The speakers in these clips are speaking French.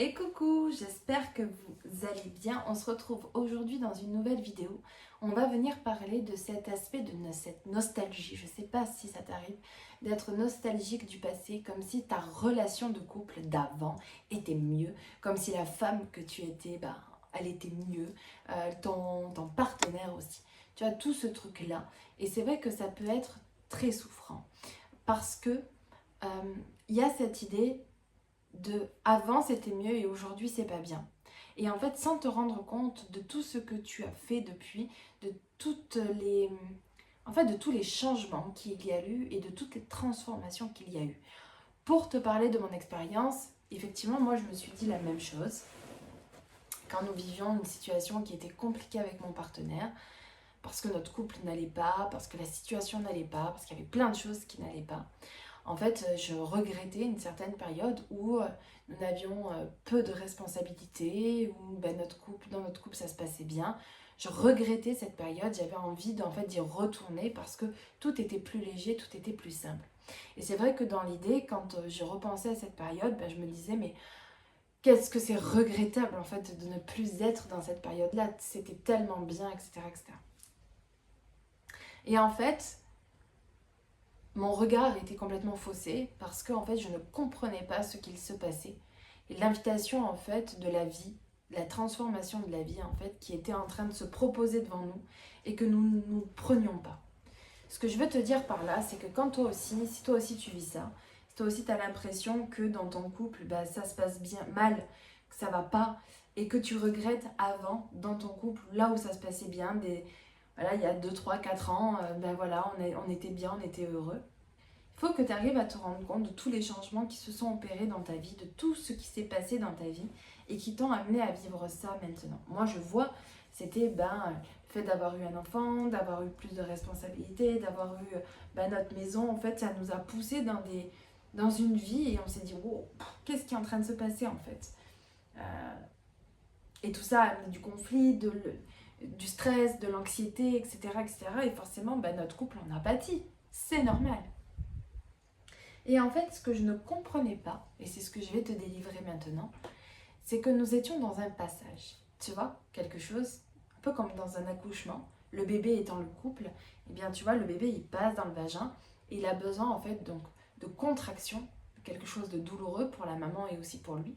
Et coucou, j'espère que vous allez bien. On se retrouve aujourd'hui dans une nouvelle vidéo. On va venir parler de cet aspect de cette nostalgie. Je ne sais pas si ça t'arrive d'être nostalgique du passé, comme si ta relation de couple d'avant était mieux, comme si la femme que tu étais, elle était mieux, ton partenaire aussi. Tu as tout ce truc-là. Et c'est vrai que ça peut être très souffrant parce que il y a cette idée de avant c'était mieux et aujourd'hui c'est pas bien. Et en fait, sans te rendre compte de tout ce que tu as fait depuis, de toutes les en fait de tous les changements qu'il y a eu et de toutes les transformations qu'il y a eu. Pour te parler de mon expérience, effectivement, moi je me suis dit la même chose quand nous vivions une situation qui était compliquée avec mon partenaire parce que notre couple n'allait pas, parce que la situation n'allait pas, parce qu'il y avait plein de choses qui n'allaient pas. En fait, je regrettais une certaine période où nous avions peu de responsabilités, où dans notre couple ça se passait bien. Je regrettais cette période, j'avais envie d'y retourner parce que tout était plus léger, tout était plus simple. Et c'est vrai que dans l'idée, quand je repensais à cette période, je me disais mais qu'est-ce que c'est regrettable en fait de ne plus être dans cette période-là, c'était tellement bien, etc., etc. Et en fait, mon regard était complètement faussé parce que en fait, je ne comprenais pas ce qu'il se passait. Et l'invitation en fait de la vie, la transformation de la vie en fait, qui était en train de se proposer devant nous et que nous ne prenions pas. Ce que je veux te dire par là, c'est que quand toi aussi, si toi aussi tu vis ça, si toi aussi tu as l'impression que dans ton couple, ça se passe bien, mal, que ça va pas, et que tu regrettes avant, dans ton couple, là où ça se passait bien, voilà, il y a 2 3 4 ans, voilà, on était bien, on était heureux. Il faut que tu arrives à te rendre compte de tous les changements qui se sont opérés dans ta vie, de tout ce qui s'est passé dans ta vie et qui t'ont amené à vivre ça maintenant. Moi, je vois, c'était le fait d'avoir eu un enfant, d'avoir eu plus de responsabilités, d'avoir eu notre maison. En fait, ça nous a poussé dans une vie et on s'est dit, wow, qu'est-ce qui est en train de se passer en fait. Et tout ça a amené du conflit, du stress, de l'anxiété, etc., etc. Et forcément, notre couple en a pâti. C'est normal. Et en fait, ce que je ne comprenais pas, et c'est ce que je vais te délivrer maintenant, c'est que nous étions dans un passage. Tu vois, quelque chose, un peu comme dans un accouchement, le bébé étant le couple, eh bien tu vois, le bébé il passe dans le vagin et il a besoin en fait donc de contraction, quelque chose de douloureux pour la maman et aussi pour lui,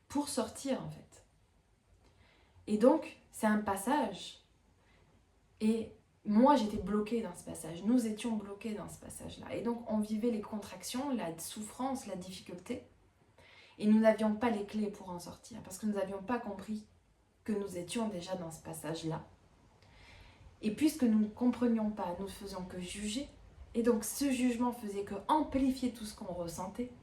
pour sortir en fait. Et donc, c'est un passage. Et moi, j'étais bloquée dans ce passage. Nous étions bloqués dans ce passage-là. Et donc, on vivait les contractions, la souffrance, la difficulté. Et nous n'avions pas les clés pour en sortir. Parce que nous n'avions pas compris que nous étions déjà dans ce passage-là. Et puisque nous ne comprenions pas, nous ne faisions que juger. Et donc, ce jugement faisait que amplifier tout ce qu'on ressentait.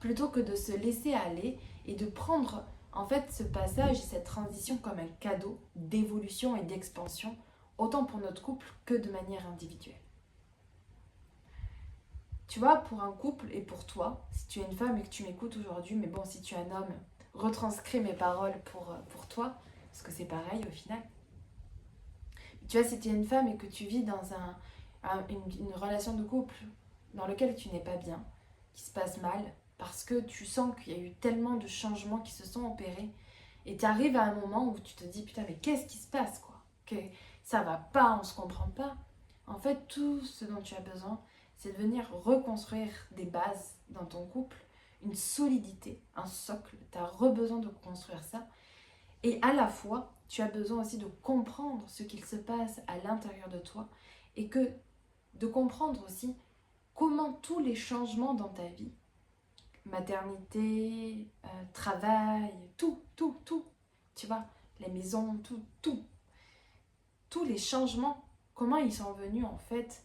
Plutôt que de se laisser aller et de prendre en fait ce passage et cette transition comme un cadeau d'évolution et d'expansion, autant pour notre couple que de manière individuelle. Tu vois, pour un couple et pour toi, si tu es une femme et que tu m'écoutes aujourd'hui, mais bon, si tu es un homme, retranscris mes paroles pour toi, parce que c'est pareil au final. Tu vois, si tu es une femme et que tu vis dans une relation de couple dans laquelle tu n'es pas bien, qui se passe mal, parce que tu sens qu'il y a eu tellement de changements qui se sont opérés, et tu arrives à un moment où tu te dis, putain, mais qu'est-ce qui se passe, quoi? Que ça va pas, on se comprend pas. En fait, tout ce dont tu as besoin, c'est de venir reconstruire des bases dans ton couple, une solidité, un socle. Tu as besoin de construire ça. Et à la fois, tu as besoin aussi de comprendre ce qu'il se passe à l'intérieur de toi et de comprendre aussi comment tous les changements dans ta vie, maternité, travail, tout, tu vois, la maison, tous les changements, comment ils sont venus en fait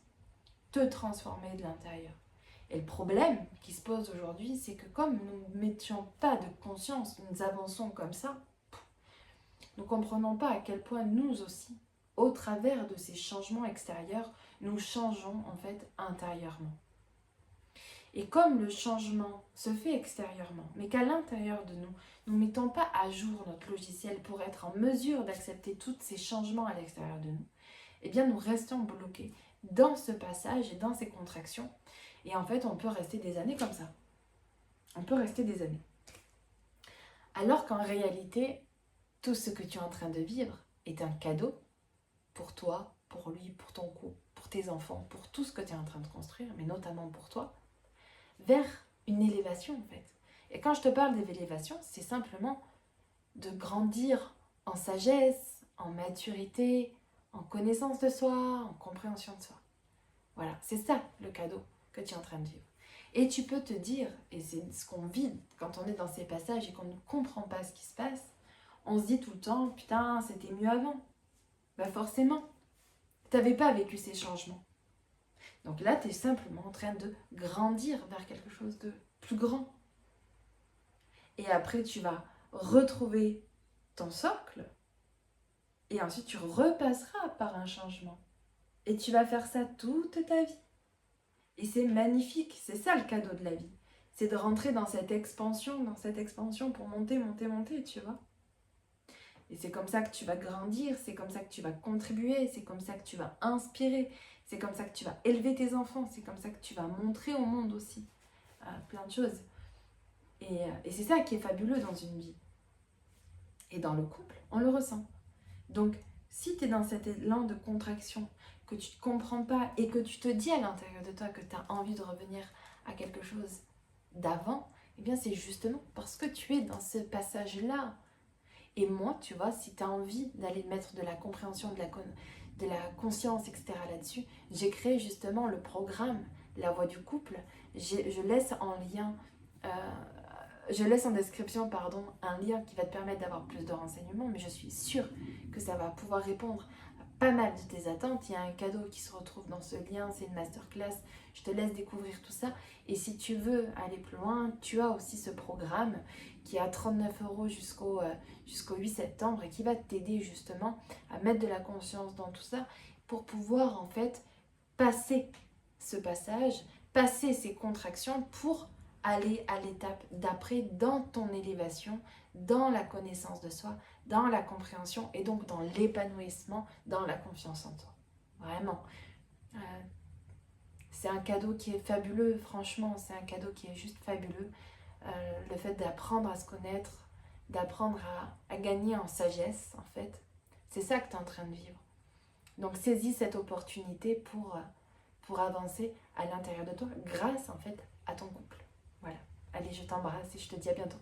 te transformer de l'intérieur. Et le problème qui se pose aujourd'hui, c'est que comme nous ne mettions pas de conscience, nous avançons comme ça, nous ne comprenons pas à quel point nous aussi, au travers de ces changements extérieurs, nous changeons en fait intérieurement. Et comme le changement se fait extérieurement, mais qu'à l'intérieur de nous, nous ne mettons pas à jour notre logiciel pour être en mesure d'accepter tous ces changements à l'extérieur de nous, eh bien nous restons bloqués dans ce passage et dans ces contractions. Et en fait, on peut rester des années comme ça. On peut rester des années. Alors qu'en réalité, tout ce que tu es en train de vivre est un cadeau pour toi, pour lui, pour ton couple, pour tes enfants, pour tout ce que tu es en train de construire, mais notamment pour toi, vers une élévation en fait. Et quand je te parle d'élévation, c'est simplement de grandir en sagesse, en maturité, en connaissance de soi, en compréhension de soi. Voilà, c'est ça le cadeau que tu es en train de vivre. Et tu peux te dire, et c'est ce qu'on vit quand on est dans ces passages et qu'on ne comprend pas ce qui se passe, on se dit tout le temps, putain, c'était mieux avant. Bah forcément, tu n'avais pas vécu ces changements. Donc là, tu es simplement en train de grandir vers quelque chose de plus grand. Et après, tu vas retrouver ton socle. Et ensuite, tu repasseras par un changement. Et tu vas faire ça toute ta vie. Et c'est magnifique. C'est ça le cadeau de la vie. C'est de rentrer dans cette expansion pour monter, monter, monter, tu vois. Et c'est comme ça que tu vas grandir, c'est comme ça que tu vas contribuer, c'est comme ça que tu vas inspirer, c'est comme ça que tu vas élever tes enfants, c'est comme ça que tu vas montrer au monde aussi plein de choses. Et c'est ça qui est fabuleux dans une vie. Et dans le couple, on le ressent. Donc, si tu es dans cet élan de contraction, que tu ne comprends pas et que tu te dis à l'intérieur de toi que tu as envie de revenir à quelque chose d'avant, eh bien c'est justement parce que tu es dans ce passage-là. Et moi, tu vois, si tu as envie d'aller mettre de la compréhension, de la conscience, etc. là-dessus, j'ai créé justement le programme La Voix du couple. Je laisse en lien, je laisse en description, pardon, un lien qui va te permettre d'avoir plus de renseignements, mais je suis sûre que ça va pouvoir répondre à pas mal de tes attentes. Il y a un cadeau qui se retrouve dans ce lien, c'est une masterclass. Je te laisse découvrir tout ça. Et si tu veux aller plus loin, tu as aussi ce programme qui est à 39 € jusqu'au 8 septembre et qui va t'aider justement à mettre de la conscience dans tout ça pour pouvoir en fait passer ce passage, passer ces contractions pour aller à l'étape d'après dans ton élévation, dans la connaissance de soi, dans la compréhension et donc dans l'épanouissement, dans la confiance en toi. Vraiment. C'est un cadeau qui est fabuleux, franchement, c'est un cadeau qui est juste fabuleux. Le fait d'apprendre à se connaître, d'apprendre à gagner en sagesse, en fait. C'est ça que tu es en train de vivre. Donc saisis cette opportunité pour avancer à l'intérieur de toi grâce, en fait, à ton couple. Voilà. Allez, je t'embrasse et je te dis à bientôt.